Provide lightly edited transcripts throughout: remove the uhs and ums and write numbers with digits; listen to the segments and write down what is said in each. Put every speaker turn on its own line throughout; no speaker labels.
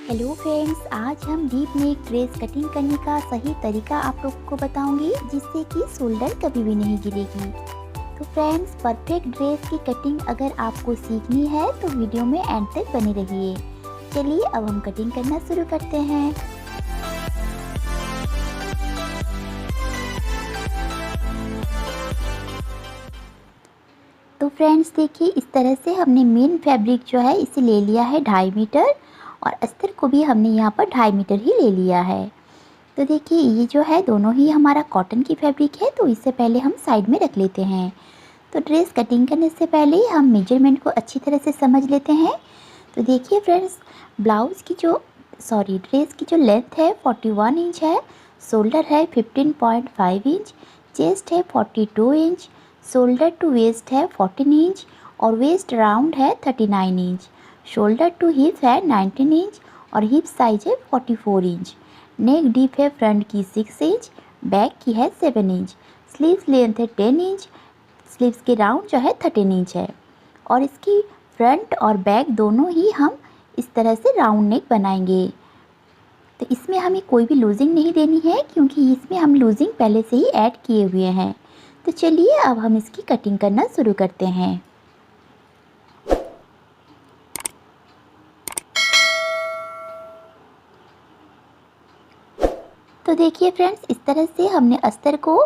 Hello friends, आज हम deep neck dress cutting करने का सही तरीका आप लोगों को बताऊंगी जिससे कि शोल्डर कभी भी नहीं गिरेगी। तो फ्रेंड्स, परफेक्ट ड्रेस की कटिंग अगर आपको सीखनी है तो वीडियो में एंड तक बने रहिए। चलिए अब हम कटिंग करना शुरू करते हैं। तो फ्रेंड्स देखिए, इस तरह से हमने मेन फैब्रिक जो है इसे ले लिया है 2.5 मीटर और अस्तर को भी हमने यहाँ पर 2.5 मीटर ही ले लिया है। तो देखिए, ये जो है दोनों ही हमारा कॉटन की फैब्रिक है, तो इससे पहले हम साइड में रख लेते हैं। तो ड्रेस कटिंग करने से पहले हम मेजरमेंट को अच्छी तरह से समझ लेते हैं। तो देखिए फ्रेंड्स, ड्रेस की जो लेंथ है 41 इंच है, शोल्डर है 15.5 इंच, चेस्ट है 42 इंच, शोल्डर टू वेस्ट है 14 इंच और वेस्ट राउंड है 39 इंच, शोल्डर टू हिप है 19 इंच और हिप साइज है 44 इंच, नेक डीप है फ्रंट की 6 इंच, बैक की है 7 इंच, स्लीव्स लेंथ है 10 इंच, स्लीव्स के राउंड जो है 13 इंच है और इसकी फ्रंट और बैक दोनों ही हम इस तरह से राउंड नेक बनाएंगे। तो इसमें हमें कोई भी लूजिंग नहीं देनी है क्योंकि इसमें हम लूजिंग पहले से ही ऐड किए हुए हैं। तो चलिए अब हम इसकी कटिंग करना शुरू करते हैं। तो देखिए फ्रेंड्स, इस तरह से हमने अस्तर को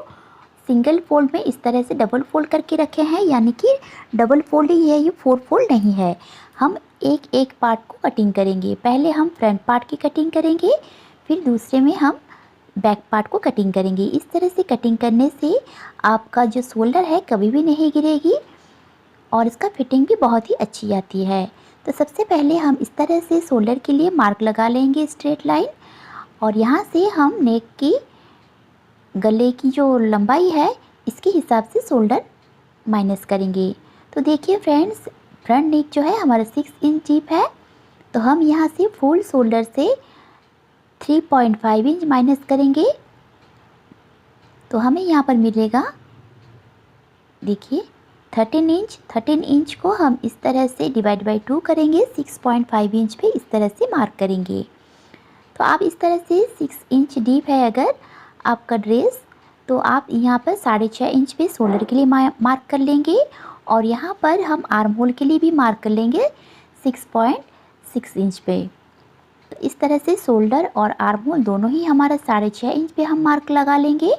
सिंगल फोल्ड में इस तरह से डबल फोल्ड करके रखे हैं, यानी कि डबल फोल्ड ही है, ये 4 फोल्ड नहीं है। हम एक एक पार्ट को कटिंग करेंगे। पहले हम फ्रंट पार्ट की कटिंग करेंगे, फिर दूसरे में हम बैक पार्ट को कटिंग करेंगे। इस तरह से कटिंग करने से आपका जो शोल्डर है कभी भी नहीं गिरेगी और इसका फिटिंग भी बहुत ही अच्छी आती है। तो सबसे पहले हम इस तरह से शोल्डर के लिए मार्क लगा लेंगे स्ट्रेट लाइन और यहाँ से हम नेक की गले की जो लंबाई है इसके हिसाब से शोल्डर माइनस करेंगे। तो देखिए फ्रेंड्स, फ्रंट नेक जो है हमारा 6 इंच डीप है, तो हम यहाँ से फुल शोल्डर से 3.5 इंच माइनस करेंगे। तो हमें यहाँ पर मिलेगा, देखिए 13 इंच को हम इस तरह से डिवाइड बाई 2 करेंगे, 6.5 इंच पे इस तरह से मार्क करेंगे। तो आप इस तरह से 6 इंच डीप है अगर आपका ड्रेस, तो आप यहाँ पर 6.5 इंच पे शोल्डर के लिए मार्क कर लेंगे और यहाँ पर हम आर्म होल के लिए भी मार्क कर लेंगे 6.6 इंच पे। तो इस तरह से शोल्डर और आर्म होल दोनों ही हमारा 6.5 इंच पे हम मार्क लगा लेंगे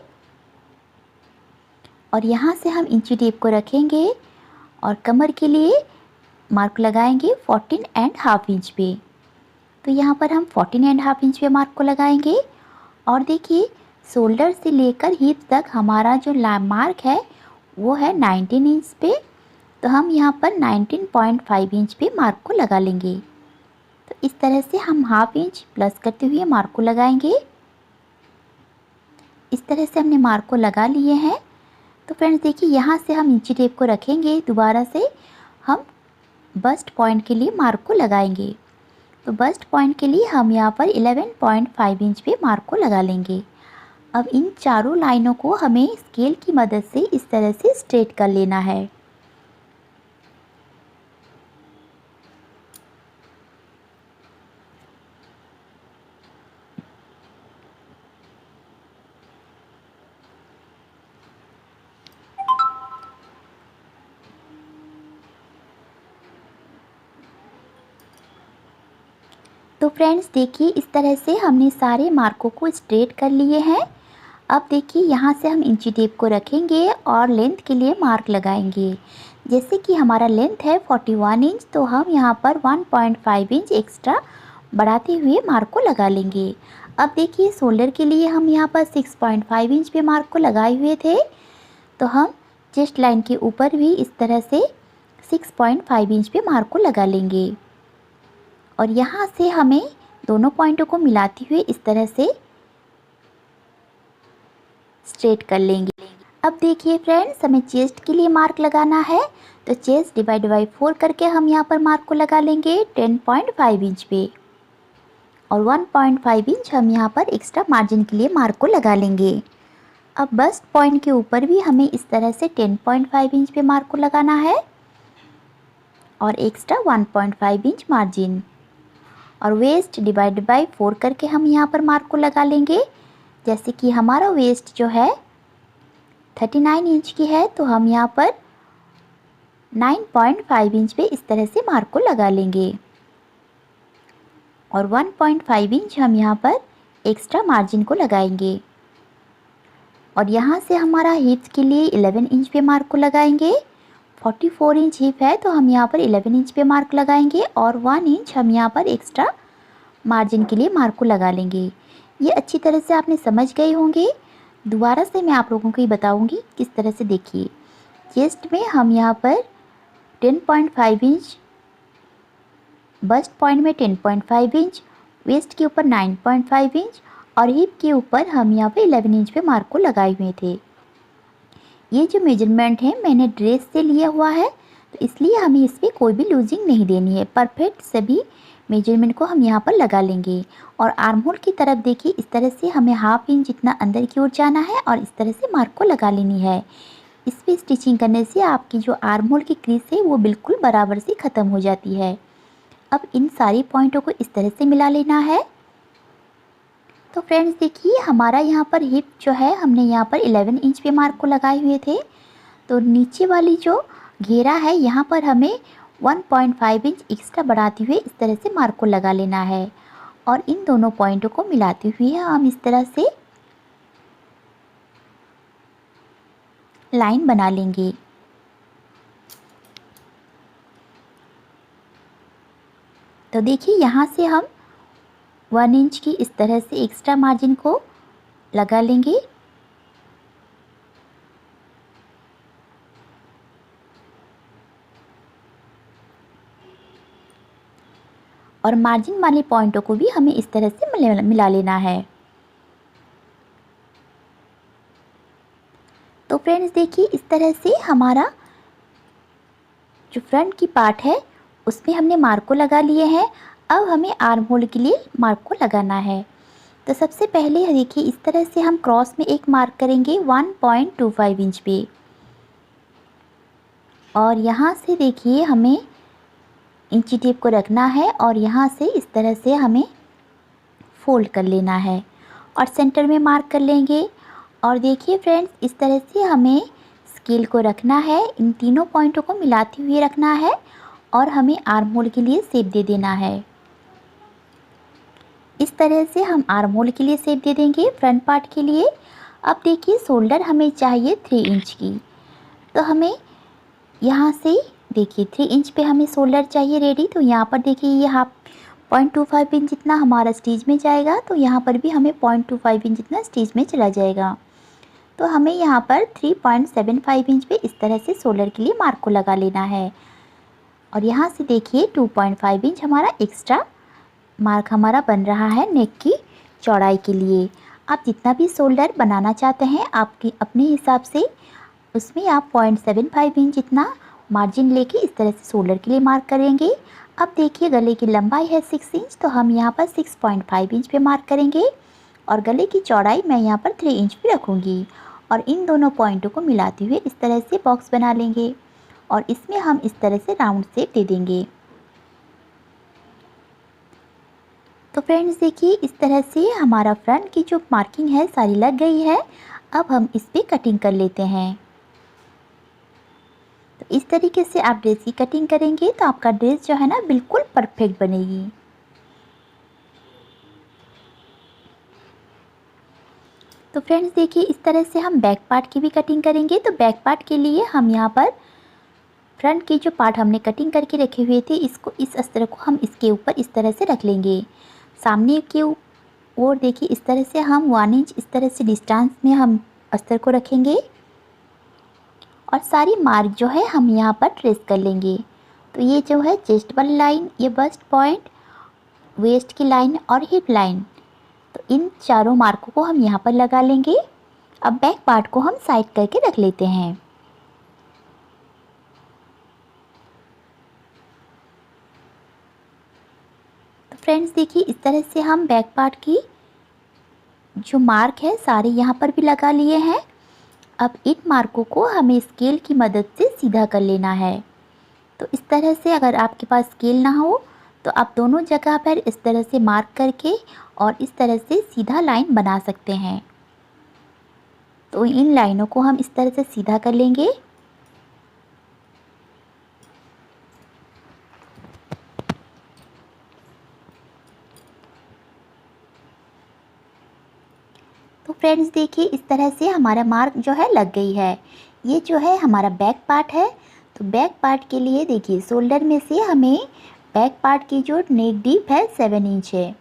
और यहाँ से हम इंची टेप को रखेंगे और कमर के लिए मार्क लगाएंगे 14.5 इंच पे। तो यहाँ पर हम 14.5 इंच पे मार्क को लगाएंगे और देखिए शोल्डर से लेकर हिप तक हमारा जो मार्क है वो है 19 इंच पे, तो हम यहाँ पर 19.5 इंच पे मार्क को लगा लेंगे। तो इस तरह से हम हाफ इंच प्लस करते हुए मार्क को लगाएंगे। इस तरह से हमने मार्क को लगा लिए हैं। तो फ्रेंड्स देखिए, यहाँ से हम इंची टेप को रखेंगे, दोबारा से हम बस्ट पॉइंट के लिए मार्क को लगाएंगे। तो बस्ट पॉइंट के लिए हम यहाँ पर 11.5 इंच पे मार्क को लगा लेंगे। अब इन चारों लाइनों को हमें स्केल की मदद से इस तरह से स्ट्रेट कर लेना है। तो फ्रेंड्स देखिए, इस तरह से हमने सारे मार्कों को स्ट्रेट कर लिए हैं। अब देखिए, यहाँ से हम इंची टेप को रखेंगे और लेंथ के लिए मार्क लगाएंगे। जैसे कि हमारा लेंथ है 41 इंच, तो हम यहाँ पर 1.5 इंच एक्स्ट्रा बढ़ाते हुए मार्क को लगा लेंगे। अब देखिए, शोल्डर के लिए हम यहाँ पर 6.5 इंच पे मार्क को लगाए हुए थे, तो हम चेस्ट लाइन के ऊपर भी इस तरह से 6.5 इंच पे मार्क को लगा लेंगे और यहाँ से हमें दोनों पॉइंटों को मिलाते हुए इस तरह से स्ट्रेट कर लेंगे। अब देखिए फ्रेंड्स, हमें चेस्ट के लिए मार्क लगाना है, तो चेस्ट डिवाइड बाई 4 करके हम यहाँ पर मार्क को लगा लेंगे 10.5 इंच पे और 1.5 इंच हम यहाँ पर एक्स्ट्रा मार्जिन के लिए मार्क को लगा लेंगे। अब बस्ट पॉइंट के ऊपर भी हमें इस तरह से 10.5 इंच पे मार्क को लगाना है और एक्स्ट्रा 1.5 इंच मार्जिन। और वेस्ट डिवाइड बाय 4 करके हम यहाँ पर मार्क को लगा लेंगे। जैसे कि हमारा वेस्ट जो है 39 इंच की है, तो हम यहाँ पर 9.5 इंच पे इस तरह से मार्क को लगा लेंगे और 1.5 इंच हम यहाँ पर एक्स्ट्रा मार्जिन को लगाएंगे। और यहाँ से हमारा हिप्स के लिए 11 इंच पे मार्क को लगाएंगे। 44 इंच हिप है तो हम यहाँ पर 11 इंच पे मार्क लगाएंगे और 1 इंच हम यहाँ पर एक्स्ट्रा मार्जिन के लिए मार्क को लगा लेंगे। ये अच्छी तरह से आपने समझ गए होंगे। दोबारा से मैं आप लोगों को ये बताऊंगी किस तरह से। देखिए, चेस्ट में हम यहाँ पर 10.5 इंच, बस्ट पॉइंट में 10.5 इंच, वेस्ट के ऊपर 9.5 इंच और हिप के ऊपर हम यहाँ पे 11 इंच पे मार्क को लगाए हुए थे। ये जो मेजरमेंट है मैंने ड्रेस से लिया हुआ है, तो इसलिए हमें इस पर कोई भी लूजिंग नहीं देनी है। परफेक्ट सभी मेजरमेंट को हम यहाँ पर लगा लेंगे। और आर्म होल की तरफ देखिए, इस तरह से हमें हाफ इंच जितना अंदर की ओर जाना है और इस तरह से मार्क को लगा लेनी है। इस पर स्टिचिंग करने से आपकी जो आर्म होल की क्रीज है वो बिल्कुल बराबर से ख़त्म हो जाती है। अब इन सारी पॉइंटों को इस तरह से मिला लेना है। तो फ्रेंड्स देखिए, हमारा यहाँ पर हिप जो है हमने यहाँ पर 11 इंच पे मार्क को लगाए हुए थे, तो नीचे वाली जो घेरा है यहाँ पर हमें 1.5 इंच एक्स्ट्रा बढ़ाते हुए इस तरह से मार्क को लगा लेना है। और इन दोनों पॉइंटों को मिलाते हुए हम इस तरह से लाइन बना लेंगे। तो देखिए, यहाँ से हम 1 इंच की इस तरह से एक्स्ट्रा मार्जिन को लगा लेंगे। और मार्जिन वाले पॉइंटों को भी हमें इस तरह से मिला लेना है। तो फ्रेंड्स देखिए, इस तरह से हमारा जो फ्रंट की पार्ट है उसमें हमने मार्क को लगा लिए हैं। अब हमें आर्म होल के लिए मार्क को लगाना है। तो सबसे पहले देखिए, इस तरह से हम क्रॉस में एक मार्क करेंगे 1.25 इंच पे। और यहाँ से देखिए हमें इंची टेप को रखना है और यहाँ से इस तरह से हमें फोल्ड कर लेना है और सेंटर में मार्क कर लेंगे। और देखिए फ्रेंड्स, इस तरह से हमें स्केल को रखना है, इन तीनों पॉइंटों को मिलाते हुए रखना है और हमें आर्म होल के लिए शेप दे देना है। इस तरह से हम आर्म होल के लिए शेप दे देंगे फ्रंट पार्ट के लिए। अब देखिए, शोल्डर हमें चाहिए 3 इंच की, तो हमें यहाँ से देखिए 3 इंच पे हमें शोल्डर चाहिए रेडी। तो यहाँ पर देखिए, ये हाफ 0.25 इंच जितना हमारा स्टिच में जाएगा, तो यहाँ पर भी हमें 0.25 इंच जितना स्टिच में चला जाएगा। तो हमें यहाँ पर 3.75 इंच पे इस तरह से शोल्डर के लिए मार्क को लगा लेना है। और यहाँ से देखिए 2.5 इंच हमारा एक्स्ट्रा मार्क हमारा बन रहा है नेक की चौड़ाई के लिए। आप जितना भी शोल्डर बनाना चाहते हैं आपकी अपने हिसाब से, उसमें आप 0.75 इंच जितना मार्जिन लेके इस तरह से शोल्डर के लिए मार्क करेंगे। अब देखिए, गले की लंबाई है 6 इंच, तो हम यहाँ पर 6.5 इंच पे मार्क करेंगे और गले की चौड़ाई मैं यहाँ पर 3 इंच पे रखूँगी। और इन दोनों पॉइंटों को मिलाते हुए इस तरह से बॉक्स बना लेंगे और इसमें हम इस तरह से राउंड शेप दे देंगे। तो फ्रेंड्स देखिए, इस तरह से हमारा फ्रंट की जो मार्किंग है सारी लग गई है। अब हम इस पर कटिंग कर लेते हैं। तो इस तरीके से आप ड्रेस की कटिंग करेंगे तो आपका ड्रेस जो है ना बिल्कुल परफेक्ट बनेगी। तो फ्रेंड्स देखिए, इस तरह से हम बैक पार्ट की भी कटिंग करेंगे। तो बैक पार्ट के लिए हम यहाँ पर फ्रंट की जो पार्ट हमने कटिंग करके रखे हुए थे, इसको इस अस्तर को हम इसके ऊपर इस तरह से रख लेंगे। सामने के ओर देखिए, इस तरह से हम 1 इंच इस तरह से डिस्टेंस में हम अस्तर को रखेंगे और सारी मार्क जो है हम यहाँ पर ट्रेस कर लेंगे। तो ये जो है चेस्ट वाली लाइन, ये बस्ट पॉइंट, वेस्ट की लाइन और हिप लाइन, तो इन चारों मार्कों को हम यहाँ पर लगा लेंगे। अब बैक पार्ट को हम साइड करके रख लेते हैं। तो फ्रेंड्स देखिए, इस तरह से हम बैक पार्ट की जो मार्क है सारे यहाँ पर भी लगा लिए हैं। अब इन मार्कों को हमें स्केल की मदद से सीधा कर लेना है। तो इस तरह से, अगर आपके पास स्केल ना हो तो आप दोनों जगह पर इस तरह से मार्क करके और इस तरह से सीधा लाइन बना सकते हैं। तो इन लाइनों को हम इस तरह से सीधा कर लेंगे। तो फ्रेंड्स देखिए, इस तरह से हमारा मार्क जो है लग गई है। ये जो है हमारा बैक पार्ट है। तो बैक पार्ट के लिए देखिए, शोल्डर में से हमें बैक पार्ट की जो नेक डीप है 7 इंच है।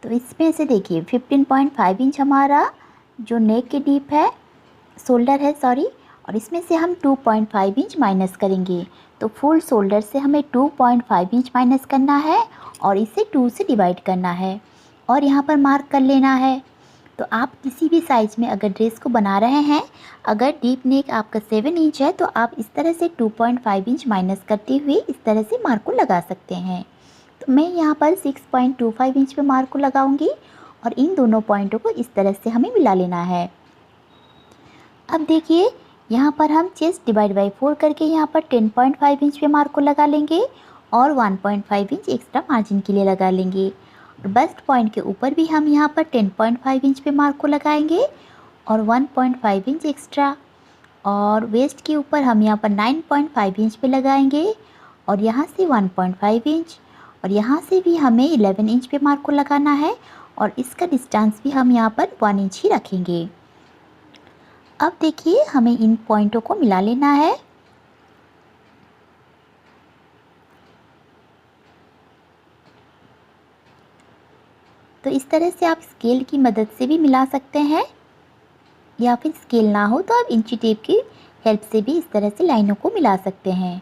तो इसमें से देखिए 15.5 इंच हमारा जो नेक की डीप है, शोल्डर है सॉरी, और इसमें से हम 2.5 इंच माइनस करेंगे। तो फुल शोल्डर से हमें 2.5 इंच माइनस करना है और इसे 2 से डिवाइड करना है और यहाँ पर मार्क कर लेना है। तो आप किसी भी साइज़ में अगर ड्रेस को बना रहे हैं, अगर डीप नेक आपका 7 इंच है तो आप इस तरह से 2.5 इंच माइनस करते हुए इस तरह से मार्क को लगा सकते हैं। तो मैं यहाँ पर 6.25 इंच पे मार्क को लगाऊंगी और इन दोनों पॉइंटों को इस तरह से हमें मिला लेना है। अब देखिए, यहाँ पर हम चेस्ट डिवाइड बाई 4 करके यहाँ पर 10.5 इंच पे मार्क को लगा लेंगे और 1.5 इंच एक्स्ट्रा मार्जिन के लिए लगा लेंगे। और बस्ट पॉइंट के ऊपर भी हम यहाँ पर 10.5 इंच पे मार्क को लगाएंगे और 1.5 इंच एक्स्ट्रा, और वेस्ट के ऊपर हम यहाँ पर 9.5 इंच पे लगाएंगे और यहाँ से 1.5 इंच, और यहाँ से भी हमें 11 इंच पे मार्क को लगाना है और इसका डिस्टेंस भी हम यहाँ पर 1 इंच ही रखेंगे। अब देखिए, हमें इन पॉइंटों को मिला लेना है। तो इस तरह से आप स्केल की मदद से भी मिला सकते हैं, या फिर स्केल ना हो तो आप इंची टेप की हेल्प से भी इस तरह से लाइनों को मिला सकते हैं।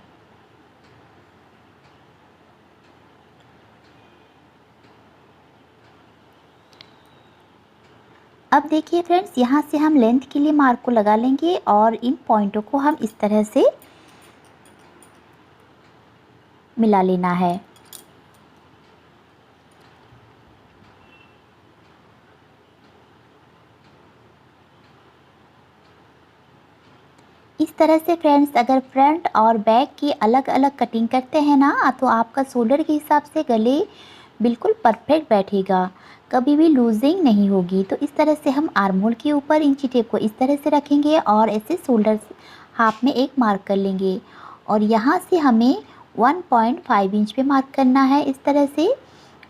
अब देखिए फ्रेंड्स, यहाँ से हम लेंथ के लिए मार्क को लगा लेंगे और इन पॉइंटों को हम इस तरह से मिला लेना है। इस तरह से फ्रेंड्स, अगर फ्रंट और बैक की अलग अलग कटिंग करते हैं ना, तो आपका शोल्डर के हिसाब से गले बिल्कुल परफेक्ट बैठेगा, कभी भी लूजिंग नहीं होगी। तो इस तरह से हम आर्म होल के ऊपर इंची टेप को इस तरह से रखेंगे और ऐसे शोल्डर हाफ में एक मार्क कर लेंगे और यहाँ से हमें 1.5 इंच पे मार्क करना है इस तरह से,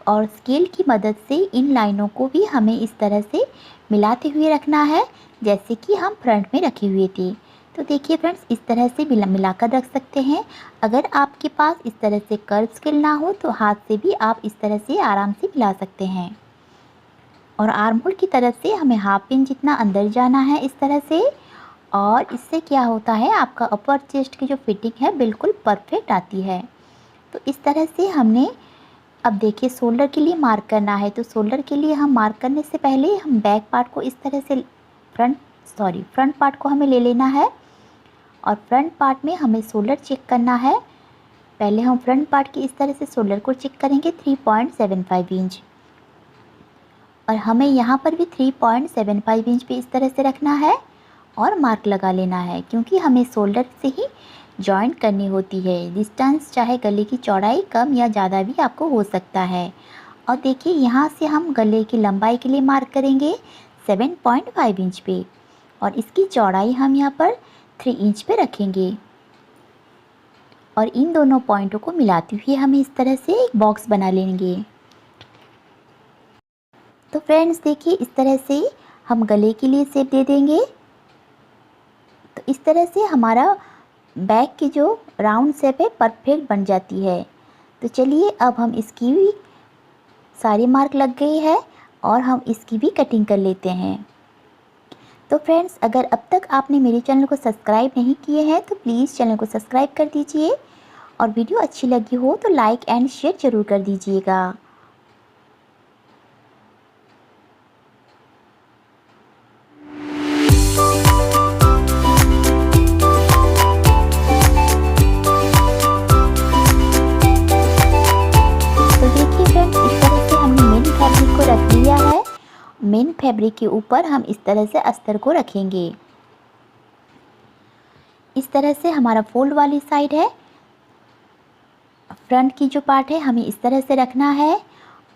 और स्केल की मदद से इन लाइनों को भी हमें इस तरह से मिलाते हुए रखना है जैसे कि हम फ्रंट में रखे हुए थे। तो देखिए फ्रेंड्स, इस तरह से मिलाकर रख सकते हैं। अगर आपके पास इस तरह से कर्व स्केल ना हो तो हाथ से भी आप इस तरह से आराम से मिला सकते हैं। और आर्म होल की तरफ से हमें हाफ इंच जितना अंदर जाना है इस तरह से, और इससे क्या होता है, आपका अपर चेस्ट की जो फिटिंग है बिल्कुल परफेक्ट आती है। तो इस तरह से हमने, अब देखिए शोल्डर के लिए मार्क करना है। तो शोल्डर के लिए हम मार्क करने से पहले हम बैक पार्ट को इस तरह से फ्रंट पार्ट को हमें ले लेना है और फ्रंट पार्ट में हमें शोल्डर चेक करना है। पहले हम फ्रंट पार्ट की इस तरह से शोल्डर को चेक करेंगे 3.75 इंच, और हमें यहाँ पर भी 3.75 इंच पे इस तरह से रखना है और मार्क लगा लेना है, क्योंकि हमें शोल्डर से ही जॉइंट करनी होती है। डिस्टेंस चाहे गले की चौड़ाई कम या ज़्यादा भी आपको हो सकता है। और देखिए, यहाँ से हम गले की लंबाई के लिए मार्क करेंगे 7.5 इंच पे और इसकी चौड़ाई हम यहाँ पर 3 इंच पे रखेंगे। और इन दोनों पॉइंटों को मिलाते हुए हमें इस तरह से एक बॉक्स बना लेंगे। तो फ्रेंड्स देखिए, इस तरह से हम गले के लिए शेप दे देंगे। तो इस तरह से हमारा बैक की जो राउंड शेप है परफेक्ट बन जाती है। तो चलिए, अब हम इसकी भी सारी मार्क लग गई है और हम इसकी भी कटिंग कर लेते हैं। तो फ्रेंड्स, अगर अब तक आपने मेरे चैनल को सब्सक्राइब नहीं किए हैं तो प्लीज़ चैनल को सब्सक्राइब कर दीजिए, और वीडियो अच्छी लगी हो तो लाइक एंड शेयर ज़रूर कर दीजिएगा। रख लिया है। मेन फैब्रिक के ऊपर हम इस तरह से अस्तर को रखेंगे। इस तरह से हमारा फोल्ड वाली साइड है, फ्रंट की जो पार्ट है हमें इस तरह से रखना है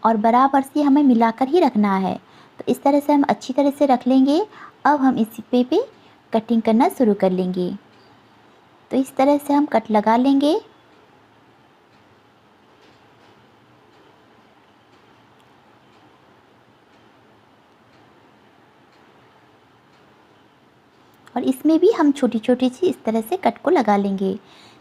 और बराबर से हमें मिलाकर ही रखना है। तो इस तरह से हम अच्छी तरह से रख लेंगे। अब हम इसी पे कटिंग करना शुरू कर लेंगे। तो इस तरह से हम कट लगा लेंगे। और इसमें भी हम छोटी छोटी सी इस तरह से कट को लगा लेंगे,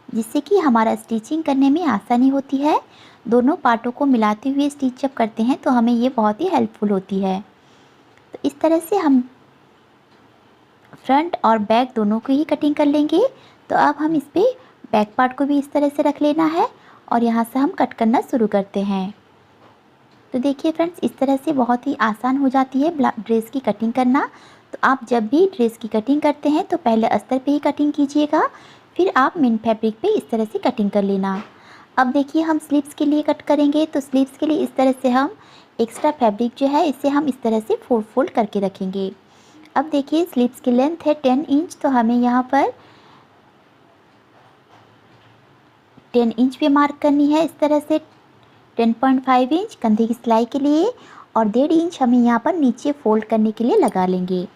जिससे कि हमारा स्टिचिंग करने में आसानी होती है। दोनों पार्टों को मिलाते हुए स्टिच जब करते हैं तो हमें ये बहुत ही हेल्पफुल होती है। तो इस तरह से हम फ्रंट और बैक दोनों की ही कटिंग कर लेंगे। तो अब हम इस पर बैक पार्ट को भी इस तरह से रख लेना है और यहाँ से हम कट करना शुरू करते हैं। तो देखिए फ्रेंड्स, इस तरह से बहुत ही आसान हो जाती है ड्रेस की कटिंग करना। तो आप जब भी ड्रेस की कटिंग करते हैं तो पहले अस्तर पे ही कटिंग कीजिएगा, फिर आप मेन फैब्रिक पे इस तरह से कटिंग कर लेना। अब देखिए हम स्लीव्स के लिए कट करेंगे। तो स्लीव्स के लिए इस तरह से हम एक्स्ट्रा फैब्रिक जो है इसे हम इस तरह से फोल्ड करके रखेंगे। अब देखिए स्लीव्स की लेंथ है 10 इंच, तो हमें यहाँ पर 10 इंच पे मार्क करनी है। इस तरह से 10.5 इंच कंधे की सिलाई के लिए और 1.5 इंच हमें यहाँ पर नीचे फोल्ड करने के लिए लगा लेंगे।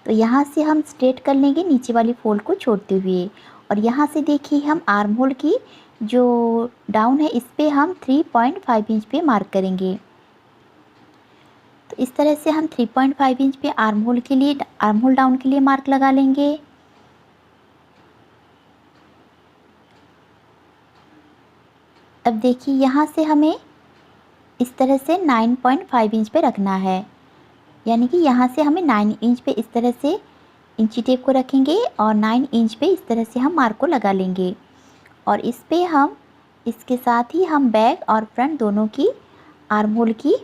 तो यहाँ से हम स्ट्रेट कर लेंगे नीचे वाली फोल्ड को छोड़ते हुए। और यहाँ से देखिए हम आर्म होल की जो डाउन है इस पे हम 3.5 इंच पे मार्क करेंगे। तो इस तरह से हम 3.5 इंच पे आर्म होल डाउन के लिए मार्क लगा लेंगे। अब देखिए यहाँ से हमें इस तरह से 9.5 इंच पे रखना है, यानी कि यहाँ से हमें 9 इंच पे इस तरह से इंची टेप को रखेंगे और 9 इंच पे इस तरह से हम मार्क को लगा लेंगे। और इस पे हम इसके साथ ही हम बैक और फ्रंट दोनों की आर्म होल की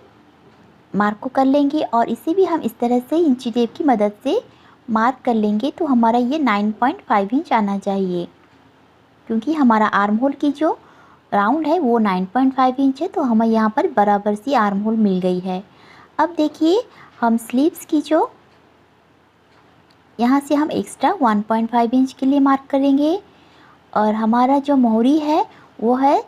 मार्क को कर लेंगे और इसे भी हम इस तरह से इंची टेप की मदद से मार्क कर लेंगे। तो हमारा ये 9.5 इंच आना चाहिए, क्योंकि हमारा आर्म होल की जो राउंड है वो 9.5 इंच है। तो हमें यहाँ पर बराबर सी आर्म होल मिल गई है। अब देखिए हम स्लीव्स की जो यहाँ से हम एक्स्ट्रा 1.5 इंच के लिए मार्क करेंगे और हमारा जो मोहरी है वो है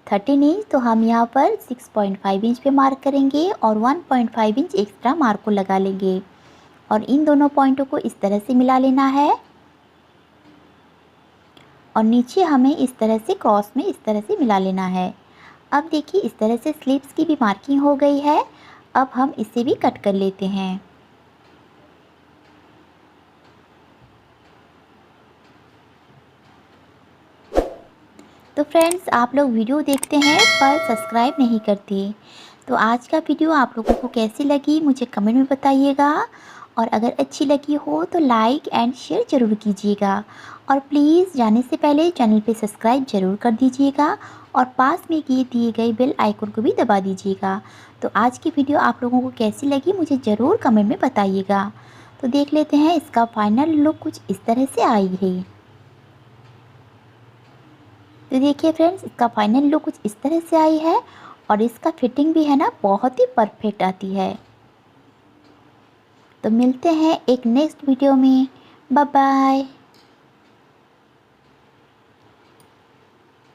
13 इंच। तो हम यहाँ पर 6.5 इंच पे मार्क करेंगे और 1.5 इंच एक्स्ट्रा मार्क को लगा लेंगे और इन दोनों पॉइंटों को इस तरह से मिला लेना है। और नीचे हमें इस तरह से क्रॉस में इस तरह से मिला लेना है। अब देखिए इस तरह से स्लीव्स की भी मार्किंग हो गई है। अब हम इसे भी कट कर लेते हैं। तो फ्रेंड्स, आप लोग वीडियो देखते हैं पर सब्सक्राइब नहीं करते। तो आज का वीडियो आप लोगों को कैसी लगी मुझे कमेंट में बताइएगा और अगर अच्छी लगी हो तो लाइक एंड शेयर ज़रूर कीजिएगा और प्लीज़ जाने से पहले चैनल पे सब्सक्राइब ज़रूर कर दीजिएगा और पास में दिए गए बेल आइकन को भी दबा दीजिएगा। तो आज की वीडियो आप लोगों को कैसी लगी मुझे ज़रूर कमेंट में बताइएगा। तो देख लेते हैं इसका फाइनल लुक कुछ इस तरह से आई है। तो देखिए फ्रेंड्स, इसका फाइनल लुक कुछ इस तरह से आई है और इसका फिटिंग भी है ना बहुत ही परफेक्ट आती है। तो मिलते हैं एक नेक्स्ट वीडियो में। Bye bye.